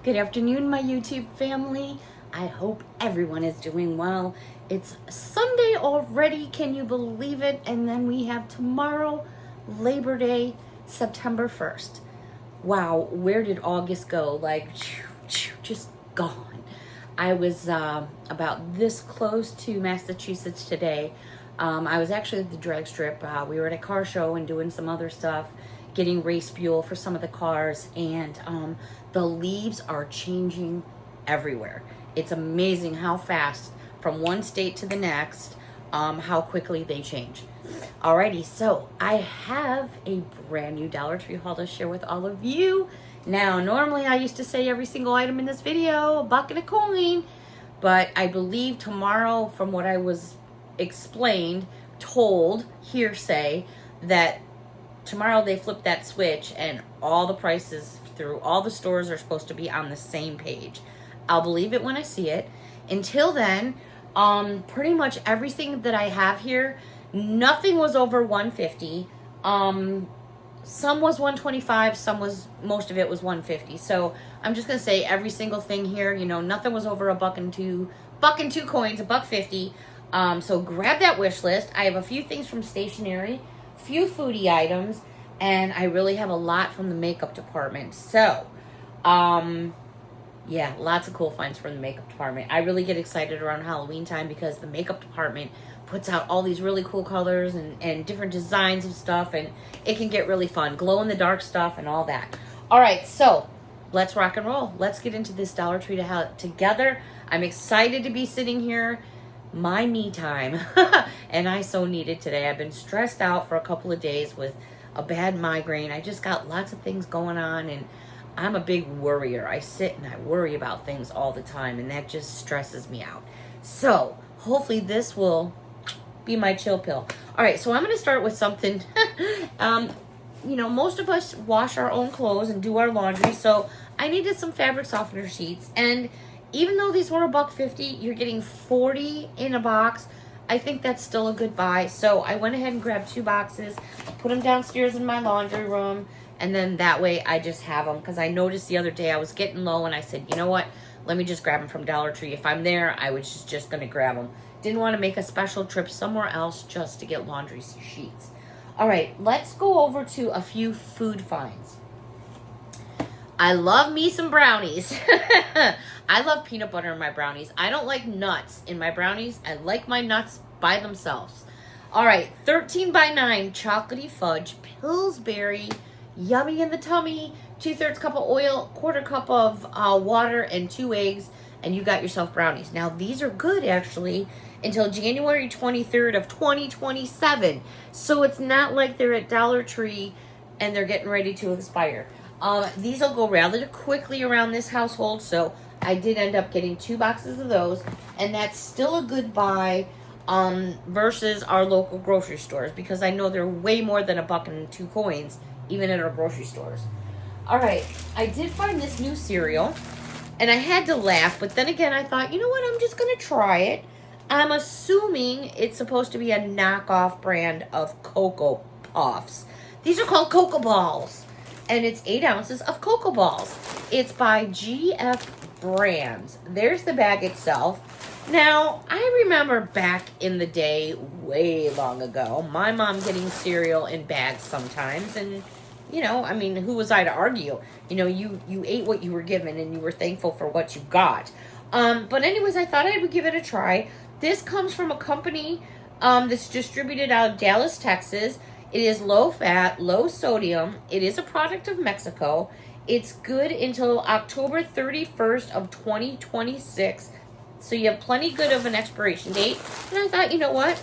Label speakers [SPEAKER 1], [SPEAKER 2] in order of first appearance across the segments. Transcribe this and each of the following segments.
[SPEAKER 1] Good afternoon, my YouTube family. I hope everyone is doing well. It's Sunday already, can you believe it? And then we have tomorrow, Labor Day, September 1st. Wow, where did August go? Like, just gone. I was about this close to Massachusetts today. I was actually at the drag strip. We were at a car show and doing some other stuff, getting race fuel for some of the cars, and the leaves are changing everywhere. It's amazing how fast from one state to the next, how quickly they change. Alrighty, so I have a brand new Dollar Tree haul to share with all of you. Now, normally I used to say every single item in this video, a buck and a coin, but I believe tomorrow, from what I was explained, told, hearsay, that tomorrow they flip that switch and all the prices through all the stores are supposed to be on the same page. I'll believe it when I see it. Until then, pretty much everything that I have here, nothing was over $150. Some was $125, most of it was $150. So I'm just gonna say every single thing here, nothing was over a buck and two coins, $1.50. So grab that wish list. I have a few things from Stationery, few foodie items, and I really have a lot from the makeup department. So, yeah, lots of cool finds from the makeup department. I really get excited around Halloween time because the makeup department puts out all these really cool colors and different designs of stuff, and it can get really fun. Glow-in-the-dark stuff and all that. All right, so let's rock and roll. Let's get into this Dollar Tree together. I'm excited to be sitting here. My me time. And I so need it today. I've been stressed out for a couple of days with a bad migraine. I just got lots of things going on, and I'm a big worrier. I sit and I worry about things all the time, and that just stresses me out. So hopefully this will be my chill pill. All right, so I'm going to start with something. Most of us wash our own clothes and do our laundry, so I needed some fabric softener sheets. And even though these were $1.50, you're getting 40 in a box. I think that's still a good buy. So I went ahead and grabbed 2 boxes, put them downstairs in my laundry room, and then that way I just have them. Because I noticed the other day I was getting low, and I said, you know what? Let me just grab them from Dollar Tree. If I'm there, I was just going to grab them. Didn't want to make a special trip somewhere else just to get laundry sheets. All right, let's go over to a few food finds. I love me some brownies. I love peanut butter in my brownies. I don't like nuts in my brownies. I like my nuts by themselves. All right, 13 by 9 chocolatey fudge, Pillsbury, yummy in the tummy, 2/3 cup of oil, 1/4 cup of water, and 2 eggs, and you got yourself brownies. Now, these are good, actually, until January 23rd of 2027. So it's not like they're at Dollar Tree and they're getting ready to expire. These will go rather quickly around this household, so I did end up getting 2 boxes of those, and that's still a good buy versus our local grocery stores, because I know they're way more than $1 and 2 coins, even at our grocery stores. All right, I did find this new cereal, and I had to laugh, but then again, I thought, you know what, I'm just going to try it. I'm assuming it's supposed to be a knockoff brand of Cocoa Puffs. These are called Cocoa Balls. And it's 8 ounces of Cocoa Balls. It's by GF Brands. There's the bag itself. Now, I remember back in the day, way long ago, my mom getting cereal in bags sometimes. And, who was I to argue? You ate what you were given and you were thankful for what you got. But anyways, I thought I would give it a try. This comes from a company that's distributed out of Dallas, Texas. It is low fat, low sodium. It is a product of Mexico. It's good until October 31st of 2026. So you have plenty good of an expiration date. And I thought, you know what?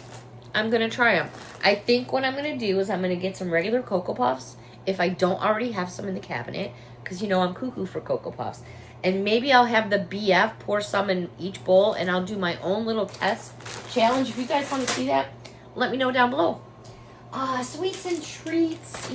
[SPEAKER 1] I'm going to try them. I think what I'm going to do is I'm going to get some regular Cocoa Puffs if I don't already have some in the cabinet. Because, I'm cuckoo for Cocoa Puffs. And maybe I'll have the BF, pour some in each bowl, and I'll do my own little test challenge. If you guys want to see that, let me know down below. Sweets and treats,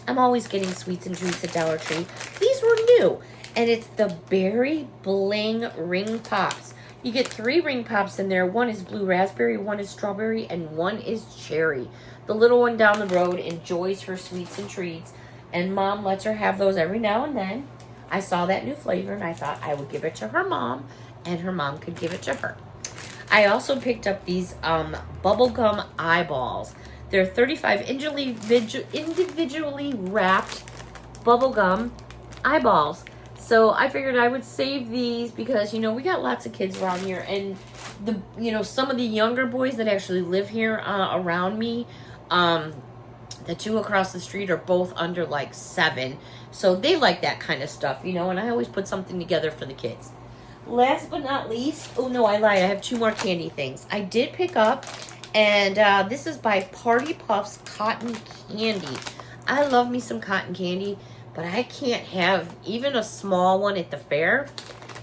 [SPEAKER 1] I'm always getting sweets and treats at Dollar Tree. These were new, and it's the Berry Bling Ring Pops. You get 3 ring pops in there. One is blue raspberry, one is strawberry, and one is cherry. The little one down the road enjoys her sweets and treats, and Mom lets her have those every now and then. I saw that new flavor and I thought I would give it to her mom and her mom could give it to her. I also picked up these bubblegum eyeballs. They're 35 individually wrapped bubblegum eyeballs. So I figured I would save these because, you know, we got lots of kids around here. And, some of the younger boys that actually live here around me, the two across the street are both under like 7. So they like that kind of stuff, and I always put something together for the kids. Last but not least, oh no, I lied. I have 2 more candy things. I did pick up, and this is by Party Puffs Cotton Candy. I love me some cotton candy, but I can't have even a small one at the fair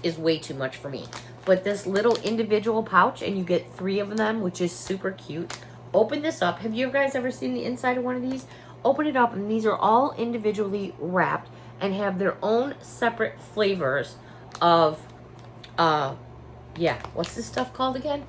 [SPEAKER 1] is way too much for me. But this little individual pouch, and you get 3 of them, which is super cute. Open this up. Have you guys ever seen the inside of one of these? Open it up, and these are all individually wrapped and have their own separate flavors of, what's this stuff called again?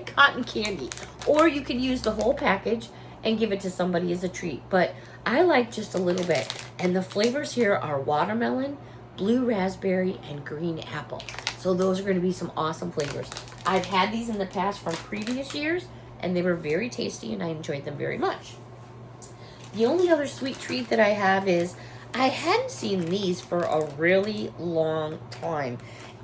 [SPEAKER 1] Cotton candy. Or you could use the whole package and give it to somebody as a treat. But I like just a little bit. And the flavors here are watermelon, blue raspberry, and green apple. So those are going to be some awesome flavors. I've had these in the past from previous years, and they were very tasty, and I enjoyed them very much. The only other sweet treat that I have is, I hadn't seen these for a really long time.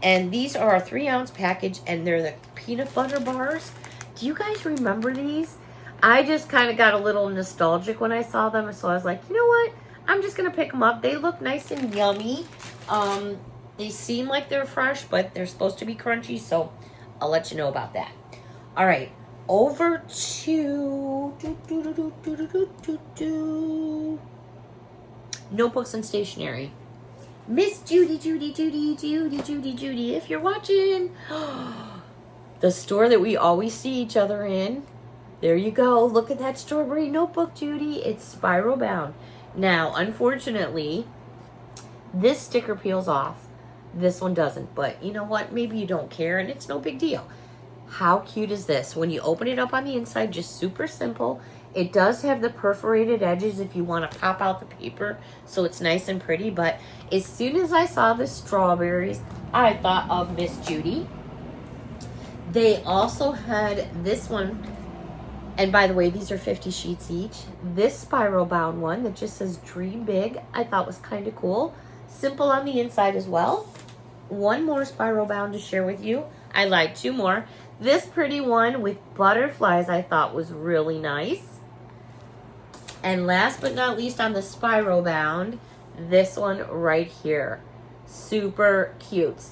[SPEAKER 1] And these are a 3-ounce package, and they're the peanut butter bars. Do you guys remember these? I just kind of got a little nostalgic when I saw them, so I was like, you know what? I'm just going to pick them up. They look nice and yummy. They seem like they're fresh, but they're supposed to be crunchy, so I'll let you know about that. All right, over to notebooks and stationery. Miss Judy, if you're watching, the store that we always see each other in. There you go. Look at that strawberry notebook, Judy. It's spiral bound. Now, unfortunately, this sticker peels off. This one doesn't. But you know what? Maybe you don't care, and it's no big deal. How cute is this? When you open it up on the inside, just super simple. It does have the perforated edges if you want to pop out the paper, so it's nice and pretty. But as soon as I saw the strawberries, I thought of Miss Judy. They also had this one. And by the way, these are 50 sheets each. This spiral bound one that just says Dream Big, I thought was kind of cool. Simple on the inside as well. One more spiral bound to share with you. I lied, 2 more. This pretty one with butterflies I thought was really nice. And last but not least on the spiral bound, this one right here. Super cute.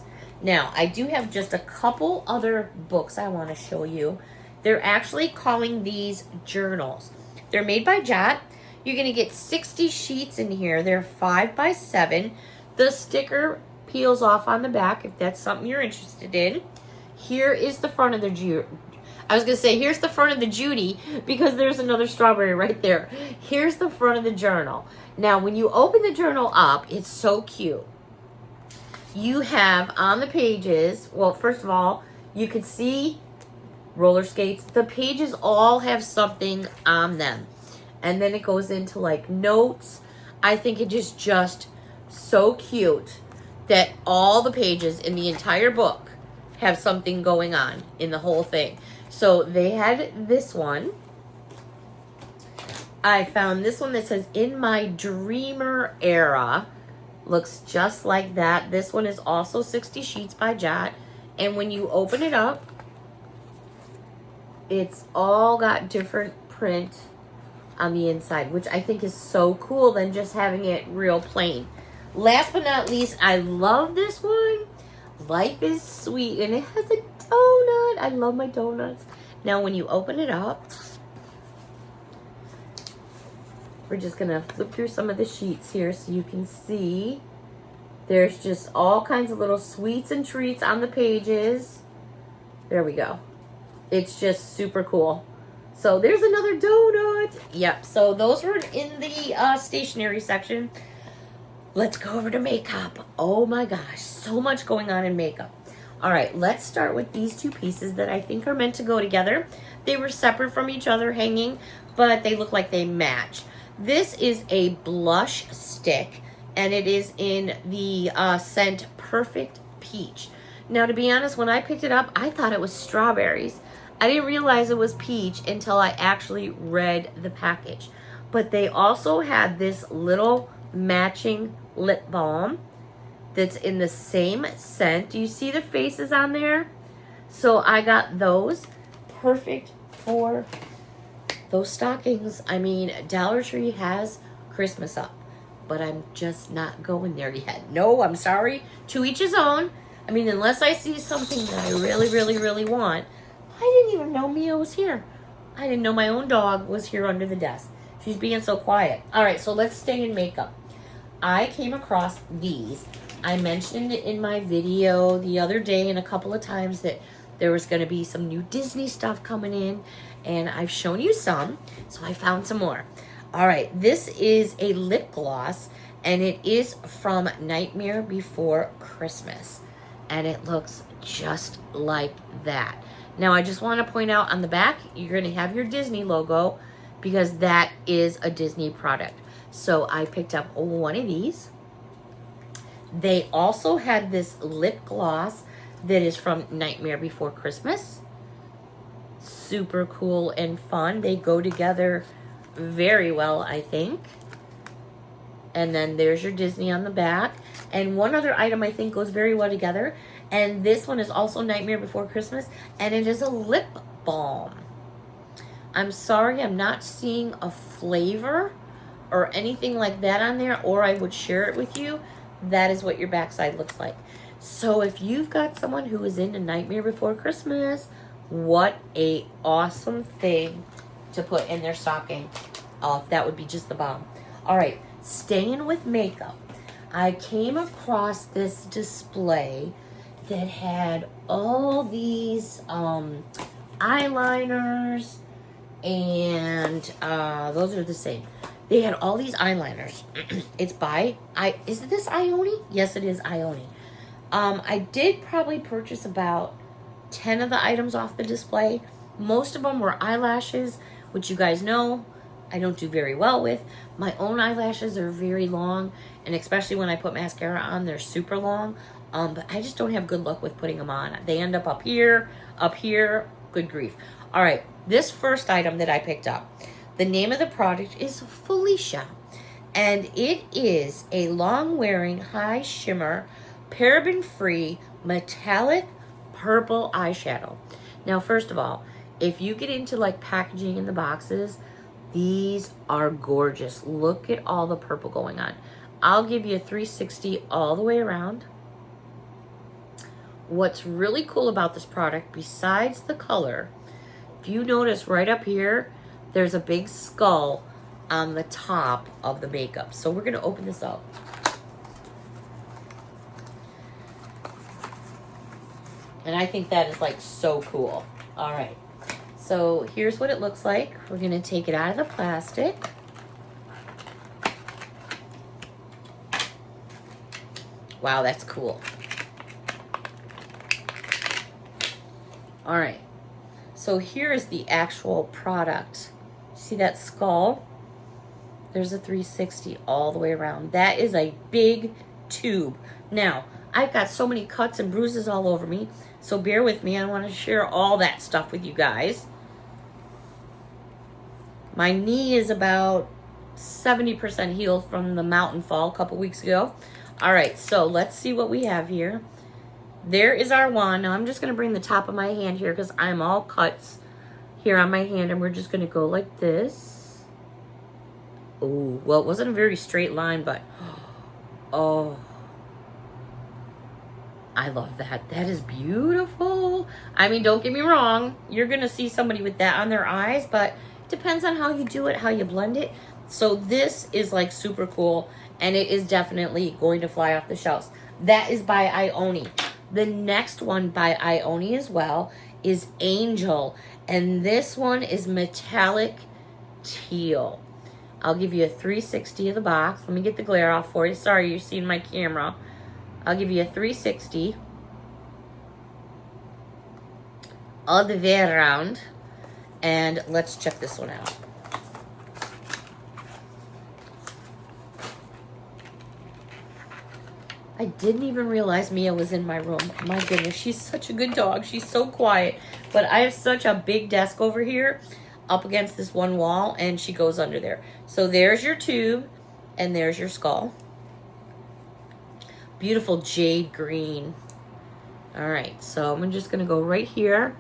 [SPEAKER 1] Now, I do have just a couple other books I want to show you. They're actually calling these journals. They're made by Jot. You're going to get 60 sheets in here. They're 5 by 7. The sticker peels off on the back if that's something you're interested in. Here is the front of the here's the front of the Judy, because there's another strawberry right there. Here's the front of the journal. Now, when you open the journal up, it's so cute. You have on the pages, well, first of all, you can see roller skates. The pages all have something on them. And then it goes into like notes. I think it is just so cute that all the pages in the entire book have something going on in the whole thing. So they had this one. I found this one that says In My Dreamer Era. Looks just like that. This one is also 60 sheets by Jot. And when you open it up, it's all got different print on the inside, which I think is so cool than just having it real plain. Last but not least, I love this one. Life is Sweet, and it has a donut. I love my donuts. Now, when you open it up, we're just going to flip through some of the sheets here so you can see. There's just all kinds of little sweets and treats on the pages. There we go. It's just super cool. So there's another donut. Yep, so those were in the stationery section. Let's go over to makeup. Oh my gosh, so much going on in makeup. All right, let's start with these 2 pieces that I think are meant to go together. They were separate from each other hanging, but they look like they match. This is a blush stick, and it is in the scent Perfect Peach. Now, to be honest, when I picked it up, I thought it was strawberries. I didn't realize it was peach until I actually read the package. But they also had this little matching lip balm that's in the same scent. Do you see the faces on there? So I got those. Perfect for those stockings. I mean, Dollar Tree has Christmas up, but I'm just not going there yet. No, I'm sorry. To each his own. I mean, unless I see something that I really, really, really want. I didn't even know Mia was here. I didn't know my own dog was here under the desk. She's being so quiet. All right, so let's stay in makeup. I came across these. I mentioned it in my video the other day and a couple of times that there was going to be some new Disney stuff coming in, and I've shown you some, so I found some more. All right, this is a lip gloss, and it is from Nightmare Before Christmas, and it looks just like that. Now, I just want to point out on the back, you're going to have your Disney logo because that is a Disney product. So I picked up one of these. They also had this lip gloss that is from Nightmare Before Christmas. Super cool and fun. They go together very well, I think. And then there's your Disney on the back. And one other item I think goes very well together. And this one is also Nightmare Before Christmas. And it is a lip balm. I'm sorry I'm not seeing a flavor or anything like that on there, or I would share it with you. That is what your backside looks like. So if you've got someone who is into Nightmare Before Christmas, what a awesome thing to put in their stocking. That would be just the bomb. All right, staying with makeup. I came across this display that had all these eyeliners, and those are the same. They had all these eyeliners. It's by, is this Ioni? Yes, it is Ioni. I did probably purchase about 10 of the items off the display. Most of them were eyelashes, which you guys know I don't do very well with. My own eyelashes are very long, and especially when I put mascara on, they're super long. But I just don't have good luck with putting them on. They end up here, good grief. All right, this first item that I picked up, the name of the product is Felicia, and it is a long-wearing, high shimmer, paraben-free, metallic purple eyeshadow. Now, first of all, if you get into like packaging in the boxes, these are gorgeous. Look at all the purple going on. I'll give you a 360 all the way around. What's really cool about this product, besides the color, if you notice right up here, there's a big skull on the top of the makeup. So we're going to open this up. And I think that is like so cool. All right. So here's what it looks like. We're going to take it out of the plastic. Wow, that's cool. All right. So here is the actual product. See that skull? There's a 360 all the way around. That is a big tube. Now, I've got so many cuts and bruises all over me, so bear with me. I want to share all that stuff with you guys. My knee is about 70% healed from the mountain fall a couple weeks ago. All right, so let's see what we have here. There is our wand. Now, I'm just going to bring the top of my hand here because I'm all cuts here on my hand, and we're just going to go like this. Oh, well, it wasn't a very straight line, but oh, I love that. That is beautiful. I mean, don't get me wrong. You're going to see somebody with that on their eyes, but it depends on how you do it, how you blend it. So this is like super cool, and it is definitely going to fly off the shelves. That is by Ioni. The next one by Ioni as well is Angel, and this one is metallic teal. I'll give you a 360 of the box. Let me get the glare off for you. Sorry, you're seeing my camera. I'll give you a 360 all the way around. And let's check this one out. I didn't even realize Mia was in my room. My goodness, she's such a good dog. She's so quiet. But I have such a big desk over here up against this one wall, and she goes under there. So there's your tube, and there's your skull. Beautiful jade green. All right, so I'm just going to go right here.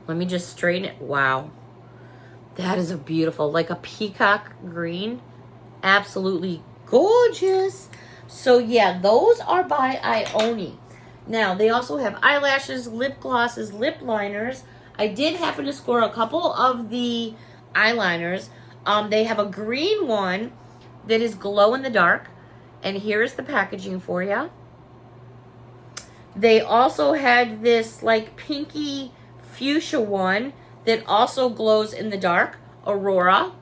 [SPEAKER 1] Let me just straighten it. Wow. That is a beautiful, like a peacock green. Absolutely gorgeous. So yeah, those are by Ioni. Now, they also have eyelashes, lip glosses, lip liners. I did happen to score a couple of the eyeliners. They have a green one that is glow in the dark. And here's the packaging for you. They also had this like pinky fuchsia one that also glows in the dark, Aurora.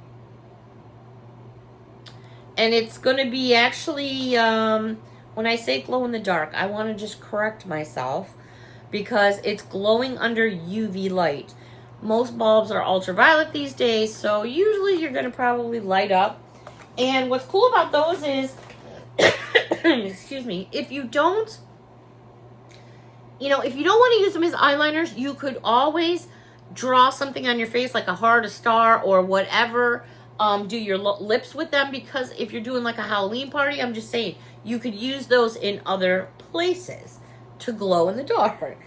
[SPEAKER 1] And it's going to be actually, when I say glow in the dark, I want to just correct myself because it's glowing under UV light. Most bulbs are ultraviolet these days, so usually you're going to probably light up. And what's cool about those is, excuse me, if you don't want to use them as eyeliners, you could always draw something on your face like a heart, a star, or whatever. Do your lips with them, because if you're doing like a Halloween party, I'm just saying, you could use those in other places to glow in the dark.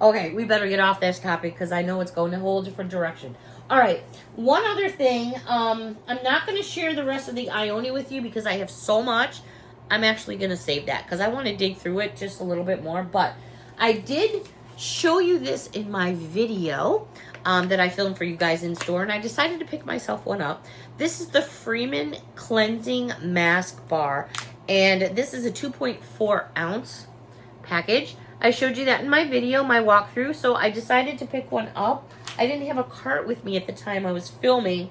[SPEAKER 1] Okay, we better get off this topic because I know it's going a whole different direction. All right, one other thing. I'm not going to share the rest of the Ioni with you because I have so much. I'm actually going to save that because I want to dig through it just a little bit more. But I did show you this in my video that I filmed for you guys in store, and I decided to pick myself one up. This is the Freeman Cleansing Mask Bar, and this is a 2.4 ounce package. I showed you that in my video, my walkthrough, so I decided to pick one up. I didn't have a cart with me at the time I was filming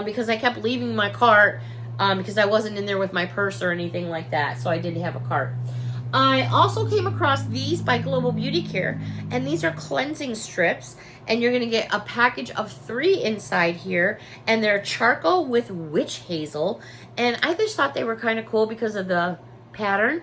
[SPEAKER 1] because I kept leaving my cart because I wasn't in there with my purse or anything like that, so I didn't have a cart. I also came across these by Global Beauty Care, and these are cleansing strips, and you're going to get a package of 3 inside here, and they're charcoal with witch hazel, and I just thought they were kind of cool because of the pattern,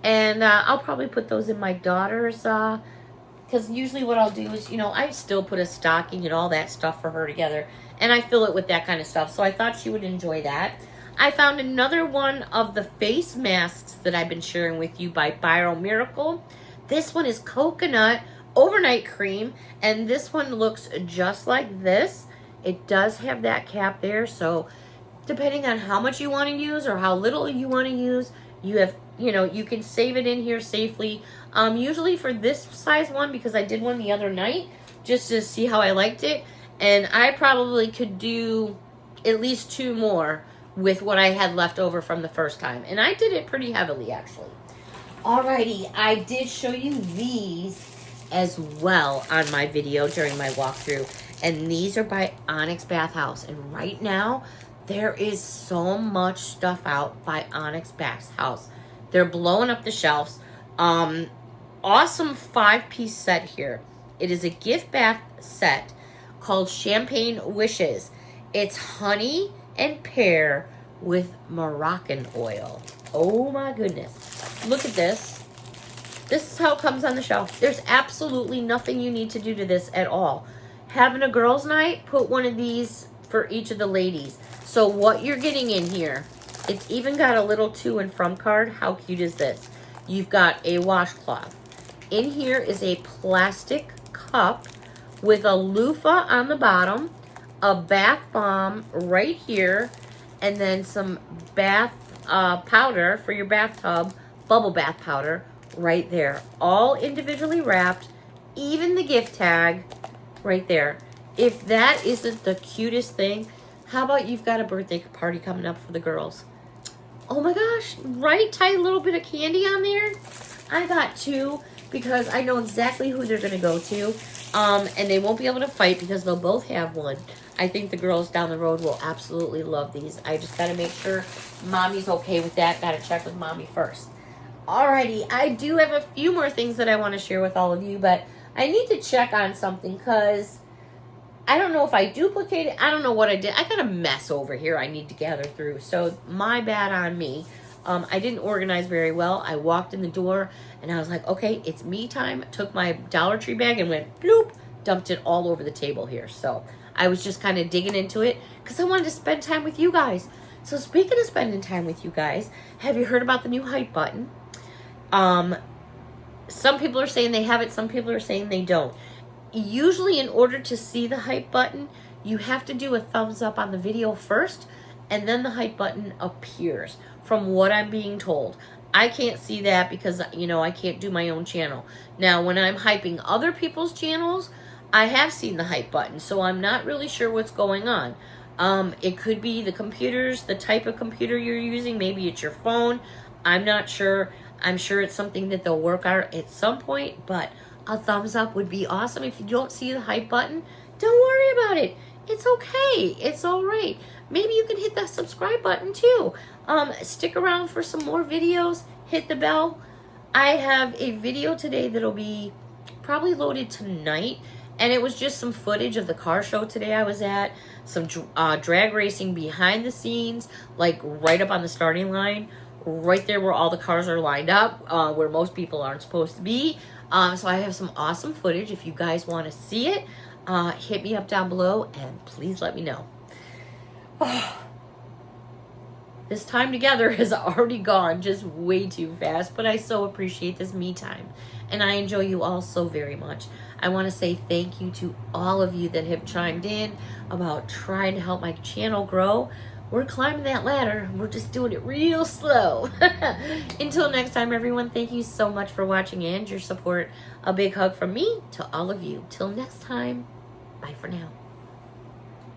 [SPEAKER 1] and I'll probably put those in my daughter's, because usually what I'll do is, I still put a stocking and all that stuff for her together, and I fill it with that kind of stuff, so I thought she would enjoy that. I found another one of the face masks that I've been sharing with you by Bio Miracle. This one is coconut overnight cream, and this one looks just like this. It does have that cap there, so depending on how much you want to use or how little you want to use, you can save it in here safely. Usually for this size one, because I did one the other night just to see how I liked it, and I probably could do at least 2 more with what I had left over from the first time. And I did it pretty heavily, actually. Alrighty, I did show you these as well on my video during my walkthrough. And these are by Onyx Bath House. And right now, there is so much stuff out by Onyx Bath House. They're blowing up the shelves. Awesome 5-piece set here. It is a gift bath set called Champagne Wishes. It's honey and pear with Moroccan oil. Oh my goodness. Look at this. This is how it comes on the shelf. There's absolutely nothing you need to do to this at all. Having a girls' night, put one of these for each of the ladies. So what you're getting in here, it's even got a little to and from card. How cute is this? You've got a washcloth. In here is a plastic cup with a loofah on the bottom, a bath bomb right here, and then some bath powder for your bathtub, bubble bath powder right there. All individually wrapped, even the gift tag right there. If that isn't the cutest thing, how about you've got a birthday party coming up for the girls? Oh my gosh, right? Tie a little bit of candy on there. I got 2 because I know exactly who they're going to go to. And they won't be able to fight because they'll both have one. I think the girls down the road will absolutely love these. I just got to make sure Mommy's okay with that. Got to check with Mommy first. Alrighty, I do have a few more things that I want to share with all of you, but I need to check on something because I don't know if I duplicated. I don't know what I did. I got a mess over here I need to gather through, so my bad on me. I didn't organize very well. I walked in the door and I was like, okay, it's me time. Took my Dollar Tree bag and went bloop, dumped it all over the table here. So I was just kind of digging into it because I wanted to spend time with you guys. So speaking of spending time with you guys, have you heard about the new hype button? Some people are saying they have it. Some people are saying they don't. Usually in order to see the hype button, you have to do a thumbs up on the video first, and then the hype button appears, from what I'm being told. I can't see that because, you know, I can't do my own channel. Now, when I'm hyping other people's channels, I have seen the hype button, so I'm not really sure what's going on. It could be the computers, the type of computer you're using. Maybe it's your phone. I'm not sure. I'm sure it's something that they'll work out at some point, but a thumbs up would be awesome. If you don't see the hype button, don't worry about it. It's okay. It's all right. Maybe you can hit that subscribe button too. Stick around for some more videos. Hit the bell. I have a video today that'll be probably loaded tonight, and it was just some footage of the car show today I was at. Some drag racing behind the scenes, like right up on the starting line, right there where all the cars are lined up, where most people aren't supposed to be. So I have some awesome footage. If you guys want to see it, hit me up down below and please let me know. This time together has already gone just way too fast, but I so appreciate this me time, and I enjoy you all so very much. I want to say thank you to all of you that have chimed in about trying to help my channel grow. We're climbing that ladder. We're just doing it real slow. Until next time, everyone, thank you so much for watching and your support. A big hug from me to all of you. Till next time, bye for now.